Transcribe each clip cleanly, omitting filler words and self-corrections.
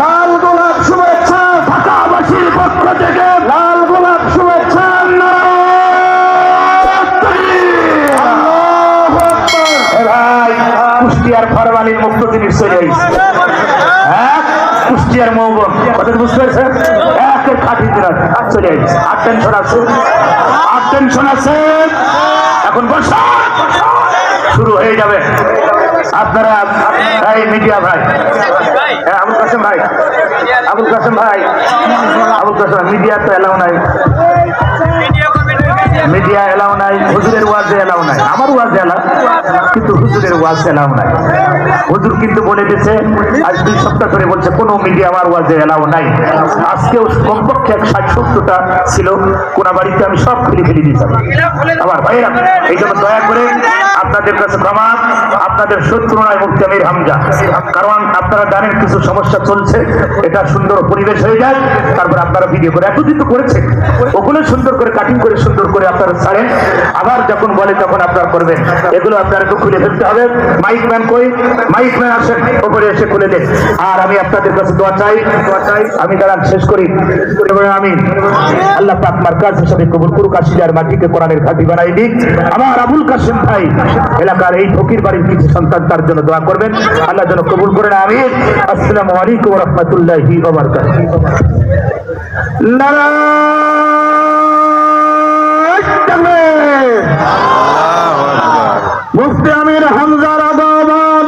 লাল গোলাপ শুভেচ্ছা ঢাকাবাসীর পক্ষ থেকে, লাল গোলাপ শুভেচ্ছা। ভাই কুষ্টিয়ার ফরমালিন মুক্ত জিনিস চলে আসছে। হ্যাঁ কুষ্টিয়ার মৌবন কথা বুঝতে পেরেছেন, একের খাঁটি দিন চলে আসছে। আর টেনশন আছে, আর টেনশন আছে। এখন বসা শুরু হয়ে যাবে। আপনারা এই মিডিয়া ভাই, আবুল কাসেম ভাই, আবুল কাসেম ভাই, আবুল কাসেম, মিডিয়া তো এলাও নাই, মিডিয়া এলাও নাই, হুজুরের ওয়াজে এলাও নাই। আমার ওয়াজে এলাও, কিন্তু হুজুরের ওয়াজে এলাও নাই। হুজুর কিন্তু বলে দিয়েছে, আজ 2 সপ্তাহ ধরে বলছে কোনো মিডিয়া আমার ওয়াজে এলাও নাই। আজকেও কমপক্ষে 60-70টা ছিল, কোন বাড়িতে আমি সব ফেলে দিয়েছি। আমার ভাইরা, এই জন্য দয়া করে আপনাদের কাছে ক্ষমা, আপনাদের শত্রু নয় মুফতি আমির হামজা। কারণ আপনারা জানেন কিছু সমস্যা চলছে, এটা সুন্দর পরিবেশ হয়ে যায়, তারপর আপনারা ভিডিও করে এতদিন তো করেছেন, ওগুলো সুন্দর করে কাটিং করে সুন্দর করে আপনারা ছাড়েন। আবার যখন বলে তখন আপনারা করবেন, এগুলো আপনাদেরকে খুলে ফেলতে হবে। মাইক ম্যান কই, মাইক ম্যান আসেন, ওপরে এসে খুলে দেন। আর আমি আপনাদের কাছে দোয়া চাই, আমি দাঁড়ান শেষ করি। আমি আল্লাহ পাক মার্কাজ হিসেবে কবুল করুক, কাশিয়ার মাটিকে কোরআনের ঘাঁটি বানাই দিক। আমার আবুল কাসেম ভাই এলাকার এই ফকির বাড়ির কিছু সন্তান তার জন্য দোয়া করবেন, আল্লাহ যেন কবুল করেন। আমিন। আসসালামু আলাইকুম ওয়া রাহমাতুল্লাহি ওয়া বারাকাতুহু। মুফতি আমির হামজার আগমন,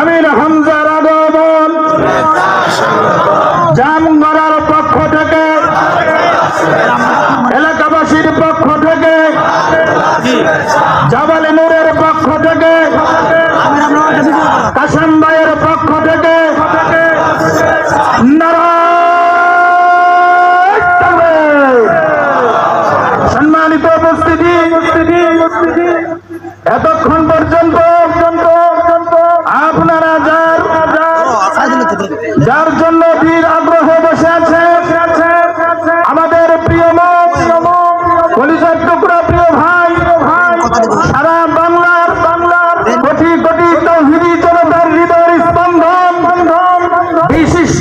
আমির হামজার আগমন জামগড়ার পক্ষ থেকে, এলাকাবাসীর পক্ষ থেকে, জাবালে নূরের পক্ষ থেকে, কাসেম ভাইয়ের পক্ষ থেকে সম্মানিত উপস্থিতি, এতক্ষণ পর্যন্ত আপনারা যার জন্য বীর আগ্রহে বসে আছে, আমাদের প্রিয় কলিজার টুকরা প্রিয় ভাই, সারা বাংলার কোটি কোটি তৌহিদি জনতার হৃদয়ের স্পন্দন, বিশিষ্ট